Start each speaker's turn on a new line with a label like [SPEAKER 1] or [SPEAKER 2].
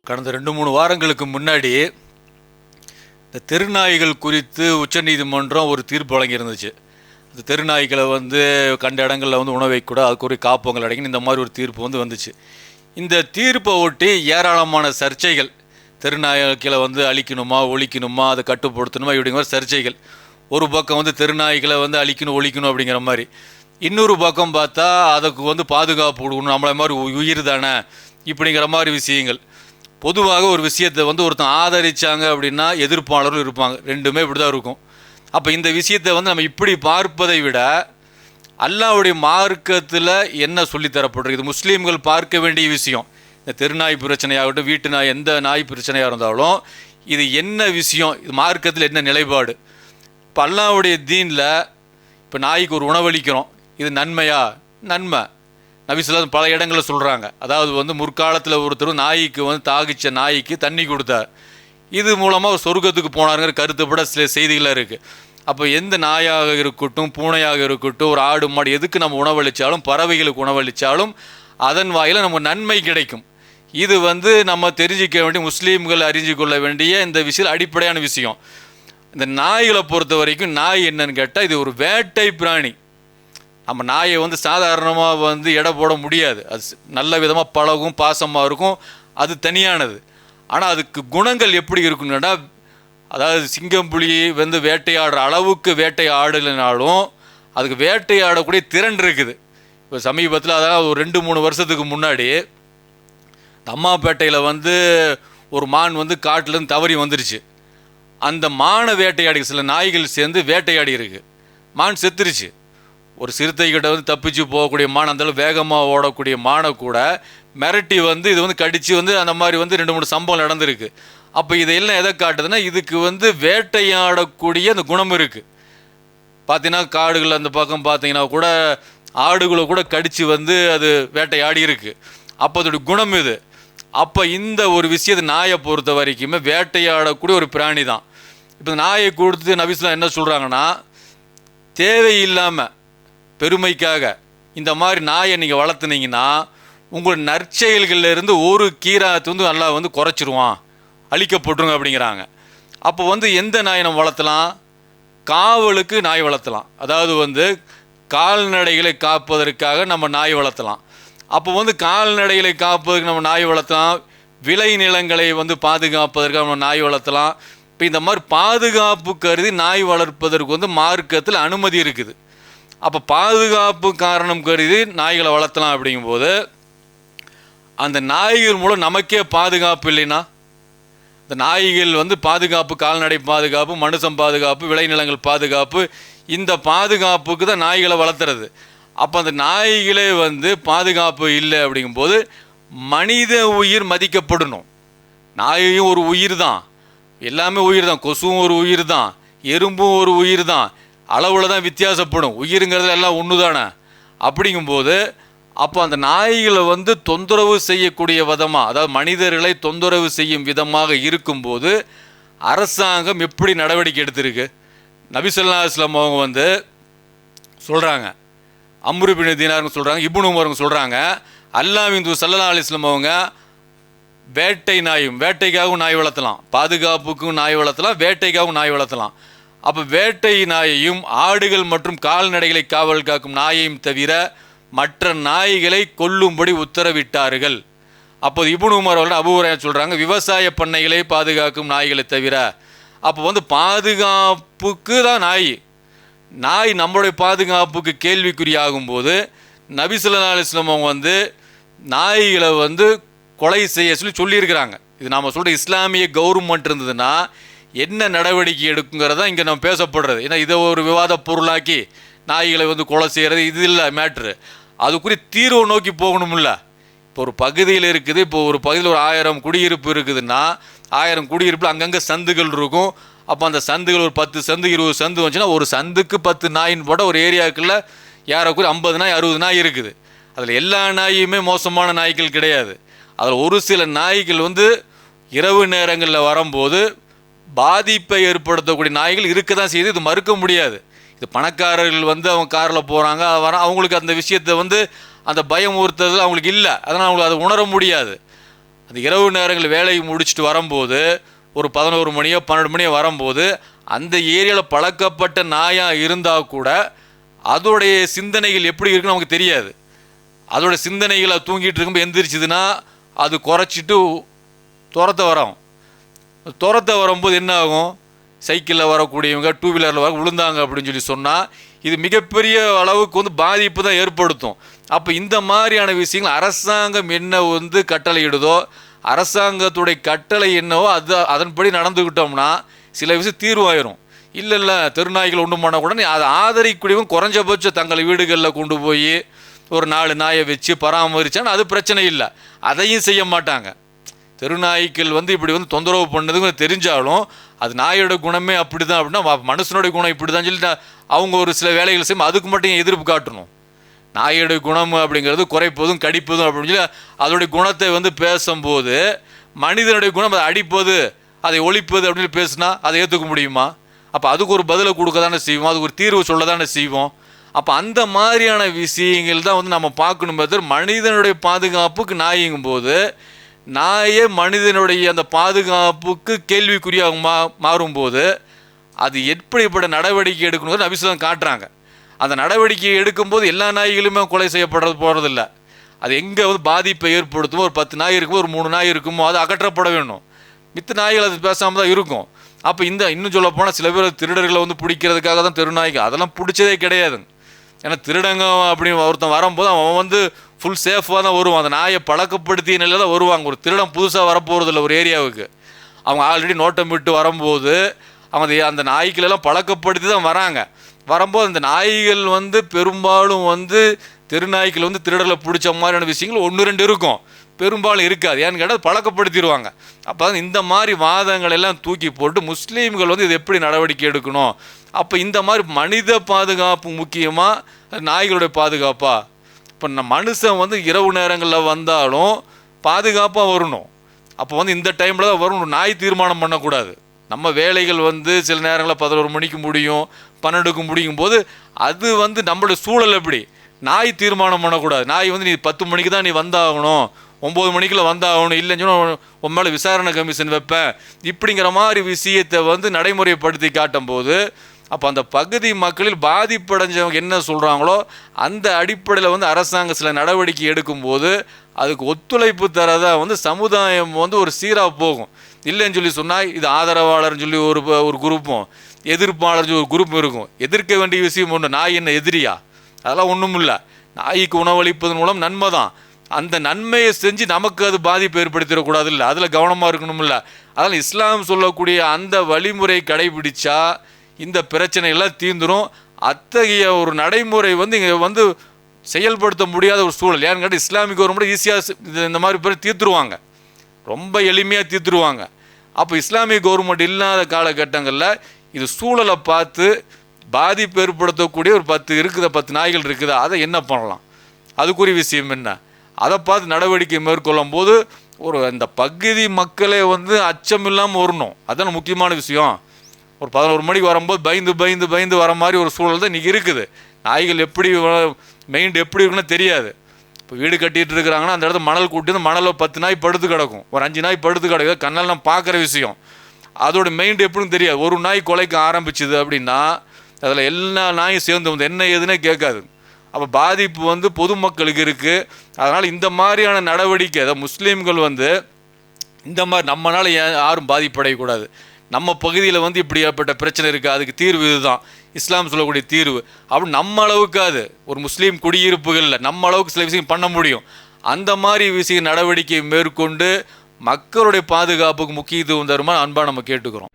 [SPEAKER 1] கடந்த 2-3 வாரங்களுக்கு முன்னாடி இந்த தெருநாய்கள் குறித்து உச்சநீதிமன்றம் ஒரு தீர்ப்பு வழங்கியிருந்துச்சு. இந்த தெருநாய்களை கண்ட இடங்களில் உணவு வைக்கக்கூடாது, அதுக்கு ஒரு காப்பங்கள் அடங்கி இந்த மாதிரி ஒரு தீர்ப்பு வந்துச்சு. இந்த தீர்ப்பை ஒட்டி ஏராளமான சர்ச்சைகள், தெருநாய்களை அழிக்கணுமா ஒழிக்கணுமா, அதை கட்டுப்படுத்தணுமா, இப்படிங்கிற மாதிரி சர்ச்சைகள். ஒரு பக்கம் தெருநாய்களை அழிக்கணும் ஒழிக்கணும் அப்படிங்கிற மாதிரி, இன்னொரு பக்கம் பார்த்தா அதுக்கு பாதுகாப்பு கொடுக்கணும், நம்மளை மாதிரி உயிர் தானே இப்படிங்கிற மாதிரி விஷயங்கள். பொதுவாக ஒரு விஷயத்தை ஒருத்தன் ஆதரித்தாங்க அப்படின்னா எதிர்ப்பாளரும் இருப்பாங்க, ரெண்டுமே இப்படி தான் இருக்கும். அப்போ இந்த விஷயத்தை நம்ம இப்படி பார்ப்பதை விட அல்லாஹ்வுடைய மார்க்கத்தில் என்ன சொல்லித்தரப்படுறது, இது முஸ்லீம்கள் பார்க்க வேண்டிய விஷயம். இந்த தெருநாய் பிரச்சனையாகட்டும், வீட்டு நாய், எந்த நாய் பிரச்சனையாக இருந்தாலும் இது என்ன விஷயம், இது மார்க்கத்தில் என்ன நிலைப்பாடு. இப்போ அல்லாஹ்வுடைய தீனில் இப்போ நாய்க்கு ஒரு உணவளிக்கிறோம், இது நன்மையா? நன்மை. நபி ஸல்லல்லாஹு பல இடங்களில் சொல்கிறாங்க. அதாவது முற்காலத்தில் ஒருத்தர் நாய்க்கு தாகிச்ச நாய்க்கு தண்ணி கொடுத்தார், இது மூலமாக சொர்க்கத்துக்கு போனாருங்கிற கருத்துப்பட சில செய்திகளாக இருக்குது. அப்போ எந்த நாயாக இருக்கட்டும், பூனையாக இருக்கட்டும், ஒரு ஆடு மாடு, எதுக்கு நம்ம உணவளித்தாலும், பறவைகளுக்கு உணவளித்தாலும் அதன் வாயில் நமக்கு நன்மை கிடைக்கும். இது நம்ம தெரிஞ்சிக்க வேண்டிய, முஸ்லீம்கள் அறிஞ்சு கொள்ள வேண்டிய இந்த விஷயம் அடிப்படையான விஷயம். இந்த நாய்களை பொறுத்த வரைக்கும் நாய் என்னன்னு கேட்டால் இது ஒரு வேட்டை பிராணி. நம்ம நாயை சாதாரணமாக எடை போட முடியாது. அது நல்ல விதமாக பழகும், பாசமாக இருக்கும், அது தனியானது. ஆனால் அதுக்கு குணங்கள் எப்படி இருக்குன்னா, அதாவது சிங்கம் புலி வேட்டையாடுற அளவுக்கு வேட்டையாடலைனாலும் அதுக்கு வேட்டையாடக்கூடிய திறன் இருக்குது. இப்போ சமீபத்தில், அதாவது ஒரு 2-3 வருஷத்துக்கு முன்னாடி அம்மாப்பேட்டையில் ஒரு மான் காட்டிலேருந்து தவறி வந்துருச்சு. அந்த மானை வேட்டையாடி சில நாய்கள் சேர்ந்து வேட்டையாடி இருக்கு, மான் செத்துருச்சு. ஒரு சிறுத்தைக்கிட்ட தப்பிச்சு போகக்கூடிய மான், அந்தளவு வேகமாக ஓடக்கூடிய மானை கூட மிரட்டி இது கடிச்சு அந்த மாதிரி 2-3 சம்பவம் நடந்திருக்கு. அப்போ இதெல்லாம் எதை காட்டுதுன்னா, இதுக்கு வேட்டையாடக்கூடிய அந்த குணம் இருக்குது. பார்த்தீங்கன்னா காடுகள் அந்த பக்கம் பார்த்தீங்கன்னா கூட ஆடுகளை கூட கடிச்சு அது வேட்டையாடி இருக்குது. அப்போ அதோடைய குணம் இது. அப்போ இந்த ஒரு விஷயத்தை நாயை பொறுத்த வரைக்குமே வேட்டையாடக்கூடிய ஒரு பிராணி தான். இப்போ நாயை கொடுத்து நபி ஸல்லல்லாஹு என்ன சொல்கிறாங்கன்னா, தேவையில்லாமல் பெருமைக்காக இந்த மாதிரி நாயை நீங்கள் வளர்த்துனீங்கன்னா உங்கள் நற்செயல்களிலிருந்து ஒரு கீராத்து அல்லாஹ் குறைச்சிருவான், அழிக்கப்பட்டுருங்க அப்படிங்கிறாங்க. அப்போ எந்த நாயை நம்ம வளர்த்தலாம்? காவலுக்கு நாய் வளர்த்தலாம். அதாவது கால்நடைகளை காப்பதற்காக நம்ம நாய் வளர்த்தலாம். அப்போ கால்நடைகளை காப்பதற்கு நம்ம நாய் வளர்த்தலாம், விளை நிலங்களை பாதுகாப்பதற்காக நம்ம நாய் வளர்த்தலாம். இப்போ இந்த மாதிரி பாதுகாப்பு கருதி நாய் வளர்ப்பதற்கு மார்க்கத்தில் அனுமதி இருக்குது. அப்போ பாதுகாப்பு காரணம் கருதி நாய்களை வளர்த்தலாம். அப்படிங்கும்போது அந்த நாய்கள் மூலம் நமக்கே பாதுகாப்பு இல்லைன்னா, இந்த நாய்கள் பாதுகாப்பு, கால்நடை பாதுகாப்பு, மனுஷன் பாதுகாப்பு, விளைநிலங்கள் பாதுகாப்பு, இந்த பாதுகாப்புக்கு தான் நாய்களை வளர்த்துறது. அப்போ அந்த நாய்களே பாதுகாப்பு இல்லை அப்படிங்கும்போது மனித உயிர் மதிக்கப்படணும். நாயும் ஒரு உயிர் தான், எல்லாமே உயிர் தான், கொசுவும் ஒரு உயிர் தான், எறும்பும் ஒரு உயிர் தான், அளவில் தான் வித்தியாசப்படும், உயிருங்கிறதுல எல்லாம் ஒன்று தானே. அப்படிங்கும்போது அப்போ அந்த நாய்களை தொந்தரவு செய்யக்கூடிய விதமாக, அதாவது மனிதர்களை தொந்தரவு செய்யும் விதமாக இருக்கும்போது அரசாங்கம் எப்படி நடவடிக்கை எடுத்திருக்கு? நபி ஸல்லல்லாஹு அலைஹி வஸல்லம் அவங்க சொல்கிறாங்க, அம்ரு பின் தீனார்னு சொல்கிறாங்க, இப்னு உமர்னு சொல்கிறாங்க, அல்லாஹ்வின் தூதர் ஸல்லல்லாஹு அலைஹி வஸல்லம் அவங்க வேட்டை நாயும், வேட்டைக்காகவும் நாய் வளர்த்தலாம், பாதுகாப்புக்கும் நாய் வளர்த்தலாம், வேட்டைக்காகவும் நாய் வளர்த்தலாம். அப்போ வேட்டை நாயையும் ஆடுகள் மற்றும் கால்நடைகளை காவல் காக்கும் நாயையும் தவிர மற்ற நாய்களை கொல்லும்படி உத்தரவிட்டார்கள். அப்போது இப்னு உமர் அவர்கள் அபூ ஹுரைரா சொல்கிறாங்க, விவசாய பண்ணைகளை பாதுகாக்கும் நாய்களை தவிர. அப்போ பாதுகாப்புக்கு தான் நாய் நம்மளுடைய பாதுகாப்புக்கு கேள்விக்குறியாகும்போது நபி ஸல்லல்லாஹு அலைஹி வஸல்லம் அவங்க நாய்களை கொலை செய்ய சொல்லியிருக்கிறாங்க. இது நாம் சொல்கிற இஸ்லாமிய கவர்மெண்ட் இருந்ததுன்னா என்ன நடவடிக்கை எடுக்குங்கிறதா இங்கே நம்ம பேசப்படுறது. ஏன்னா இதை ஒரு விவாத பொருளாக்கி நாய்களை கொலை செய்கிறது இது இல்லை மேட்ரு. அதுக்குரிய தீர்வை நோக்கி போகணும்ல. இப்போ ஒரு பகுதியில் இருக்குது, இப்போ ஒரு பகுதியில் ஒரு 1000 குடியிருப்பு இருக்குதுன்னா 1000 குடியிருப்பில் அங்கங்கே சந்துகள் இருக்கும். அப்போ அந்த சந்துகள் ஒரு 10 சந்து 20 சந்து வந்துச்சுன்னா ஒரு சந்துக்கு 10 நாயின்னு போட்டால் ஒரு ஏரியாவுக்குள்ள ஏறக்குறைய 50 நாய் 60 நாய் இருக்குது. அதில் எல்லா நாயுமே மோசமான நாய்கள் கிடையாது. அதில் ஒரு சில நாய்கள் இரவு நேரங்களில் வரும்போது பாதிப்பை ஏற்படுத்தக்கூடிய நாய்கள் இருக்க தான் செய்யுது, இது மறுக்க முடியாது. இது பணக்காரர்கள் அவங்க காரில் போகிறாங்க, அவங்களுக்கு அந்த விஷயத்தை அந்த பயம் ஒருத்தது அவங்களுக்கு இல்லை. அதனால் அவங்களுக்கு அதை உணர முடியாது. அந்த இரவு நேரங்கள் வேலையை முடிச்சுட்டு வரும்போது ஒரு 11 மணியோ 12 மணியோ வரும்போது அந்த ஏரியாவில் பழக்கப்பட்ட நாயாக இருந்தால் கூட அதோடைய சிந்தனைகள் எப்படி இருக்குன்னு நமக்கு தெரியாது. அதோட சிந்தனைகளை தூங்கிட்டு இருக்கும்போது எந்திரிச்சுதுன்னா அது குறைச்சிட்டு துரத்த வரும்போது என்ன ஆகும், சைக்கிளில் வரக்கூடியவங்க 2 வீலரில் வர விழுந்தாங்க அப்படின்னு சொல்லி சொன்னால் இது மிகப்பெரிய அளவுக்கு வந்து பாதிப்பு தான் ஏற்படுத்தும். அப்போ இந்த மாதிரியான விஷயங்கள் அரசாங்கம் என்ன கட்டளையிடுதோ, அரசாங்கத்துடைய கட்டளை என்னவோ அதன்படி நடந்துக்கிட்டோம்னா சில விஷயம் தீர்வாயிரும். இல்லை தெருநாய்கள் ஒன்றும் பண்ணக்கூடாது, அதை ஆதரிக்கூடியவங்க குறைஞ்சபட்சம் தங்கள் வீடுகளில் கொண்டு போய் ஒரு 4 நாயை வச்சு பராமரித்தான்னு அது பிரச்சனை இல்லை. அதையும் செய்ய மாட்டாங்க. தெருநாய்க்கள் இப்படி தொந்தரவு பண்ணதுங்க தெரிஞ்சாலும் அது நாயோட குணமே அப்படி தான் அப்படின்னா மனுஷனுடைய குணம் இப்படி தான் சொல்லி அவங்க ஒரு சில வேலைகள் செய்யும். அதுக்கு மட்டும் எதிர்ப்பு காட்டணும். நாயோடைய குணம் அப்படிங்கிறது குறைப்பதும் கடிப்பதும் அப்படின்னு சொல்லி அதோடைய குணத்தை பேசும்போது மனிதனுடைய குணம் அதை அடிப்பது அதை ஒழிப்பது அப்படின்னு பேசுனா அதை ஏற்றுக்க முடியுமா? அப்போ அதுக்கு ஒரு பதிலை கொடுக்க தானே செய்வோம், அதுக்கு ஒரு தீர்வு சொல்ல தானே செய்வோம். அப்போ அந்த மாதிரியான விஷயங்கள் தான் நம்ம பார்க்கணும். மனிதனுடைய பாதுகாப்புக்கு நாய்ங்கும் போது நாயே மனிதனுடைய அந்த பாதுகாப்புக்கு கேள்விக்குறியாக மாறும்போது அது எப்படிப்பட்ட நடவடிக்கை எடுக்கணுங்கிறது நபிசுல்லாம் காட்டுறாங்க. அந்த நடவடிக்கை எடுக்கும்போது எல்லா நாய்களுமே கொலை செய்யப்படுறதில்ல. அது எங்கே பாதிப்பை ஏற்படுத்துமோ, ஒரு 10 நாய் இருக்குமோ, ஒரு 3 நாய் இருக்குமோ அது அகற்றப்பட வேணும். மித்த நாய்கள் அது பேசாமல் தான் இருக்கும். அப்போ இன்னும் சொல்ல போனால் சில பேர் திருடர்களை பிடிக்கிறதுக்காக தான் தெருநாய்கள் அதெல்லாம் பிடிச்சதே கிடையாது. ஏன்னா திருடங்க அப்படின்னு ஒருத்தன் வரும்போது அவன் ஃபுல் சேஃபாக தான் வருவான். அந்த நாயை பழக்கப்படுத்திய நிலையில் தான் வருவாங்க. ஒரு திருடம் புதுசாக வரப்போகிறதில்ல ஒரு ஏரியாவுக்கு. அவங்க ஆல்ரெடி நோட்டம் விட்டு வரும்போது அவங்க அந்த நாய்களெல்லாம் பழக்கப்படுத்தி தான் வராங்க. வரும்போது அந்த நாய்கள் பெரும்பாலும் தெருநாய்கள் திருடர்களை பிடிச்ச மாதிரியான விஷயங்கள் 1-2 இருக்கும், பெரும்பாலும் இருக்காது. ஏன்னு கேட்டால் பழக்கப்படுத்திடுவாங்க. அப்போ இந்த மாதிரி வாதங்கள் எல்லாம் தூக்கி போட்டு முஸ்லீம்கள் இது எப்படி நடவடிக்கை எடுக்கணும். அப்போ இந்த மாதிரி மனித பாதுகாப்பு முக்கியமாக நாய்களுடைய பாதுகாப்பா? இப்போ மனுஷன் இரவு நேரங்களில் வந்தாலும் பாதுகாப்பாக வரணும். அப்போ இந்த டைமில் தான் வரணும். நாய் தீர்மானம் பண்ணக்கூடாது. நம்ம வேலைகள் சில நேரங்களில் 11 மணிக்கு முடியும், 12க்கு முடியும் போது அது நம்மளுடைய சூழல் எப்படி, நாய் தீர்மானம் பண்ணக்கூடாது. நாய் நீ 10 மணிக்கு தான் நீ வந்தாகணும், 9 மணிக்குள்ள வந்தாகணும், இல்லைன்னு சொன்னால் உன் மேலே விசாரணை கமிஷன் வைப்பேன் இப்படிங்கிற மாதிரி விஷயத்தை நடைமுறைப்படுத்தி காட்டும் போது அப்போ அந்த பகுதி மக்களில் பாதிப்படைஞ்சவங்க என்ன சொல்கிறாங்களோ அந்த அடிப்படையில் அரசாங்கம் சில நடவடிக்கை எடுக்கும்போது அதுக்கு ஒத்துழைப்பு தரதாக சமுதாயம் ஒரு சீராக போகும். இல்லைன்னு சொல்லி சொன்னால் இது ஆதரவாளர்னு சொல்லி ஒரு குரூப்பும் எதிர்ப்பாளர் சொல்லி ஒரு குரூப்பும் இருக்கும். எதிர்க்க வேண்டிய விஷயம் ஒன்று, நாய் என்ன எதிரியா? அதெல்லாம் ஒன்றும் இல்லை. நாய்க்கு உணவளிப்பதன் மூலம் நன்மை தான். அந்த நன்மையை செஞ்சு நமக்கு அது பாதிப்பு ஏற்படுத்திடக்கூடாது இல்லை, அதில் கவனமாக இருக்கணும் இல்லை. அதனால் இஸ்லாம் சொல்லக்கூடிய அந்த வழிமுறை கடைபிடிச்சா இந்த பிரச்சனைகள்லாம் தீர்ந்துடும். அத்தகைய ஒரு நடைமுறை இங்கே செயல்படுத்த முடியாத ஒரு சூழல். ஏன்னு கேட்டால் இஸ்லாமிக் கவர்மெண்ட் ஈஸியாக இந்த மாதிரி பேர் தீர்த்துருவாங்க, ரொம்ப எளிமையாக தீர்த்துருவாங்க. அப்போ இஸ்லாமிக் கவர்மெண்ட் இல்லாத காலகட்டங்களில் இது சூழலை பார்த்து பாதிப்பு ஏற்படுத்தக்கூடிய ஒரு 10 நாய்கள் இருக்குதா, அதை என்ன பண்ணலாம், அதுக்குரிய விஷயம் என்ன, அதை பார்த்து நடவடிக்கை மேற்கொள்ளும் போது ஒரு அந்த பகுதி மக்களே அச்சம் இல்லாமல் வரணும். அதுதான் முக்கியமான விஷயம். ஒரு 11 மணிக்கு வரும்போது பயந்து வர மாதிரி ஒரு சூழல் தான் இன்றைக்கி இருக்குது. நாய்கள் எப்படி மைண்ட் எப்படி இருக்குன்னு தெரியாது. இப்போ வீடு கட்டிகிட்டு இருக்கிறாங்கன்னா அந்த இடத்துல மணல் கூட்டி மணலில் 10 நாய் படுத்து கிடக்கும், ஒரு 5 நாய் படுத்து கிடக்கும், கண்ணால் நம்ம பார்க்குற விஷயம். அதோட மைண்ட் எப்படின்னு தெரியாது. ஒரு நாய் கொலைக்க ஆரம்பிச்சுது அப்படின்னா அதில் எல்லா நாயும் சேர்ந்து என்ன ஏதுன்னே கேட்காது. அப்போ பாதிப்பு பொதுமக்களுக்கு இருக்குது. அதனால் இந்த மாதிரியான நடவடிக்கை அதை முஸ்லீம்கள் இந்த மாதிரி நம்மளால் யாரும் பாதிப்படையக்கூடாது. நம்ம பகுதியில் இப்படி ஏற்பட்ட பிரச்சனை இருக்குது, அதுக்கு தீர்வு இதுதான், இஸ்லாம் சொல்லக்கூடிய தீர்வு அப்படின்னு நம்ம அளவுக்காது ஒரு முஸ்லீம் குடியிருப்புகளில் நம்ம அளவுக்கு சில விஷயம் பண்ண முடியும். அந்த மாதிரி விஷய நடவடிக்கை மேற்கொண்டு மக்களுடைய பாதுகாப்புக்கு முக்கியத்துவம் தருமா அன்பா நம்ம கேட்டுக்கிறோம்.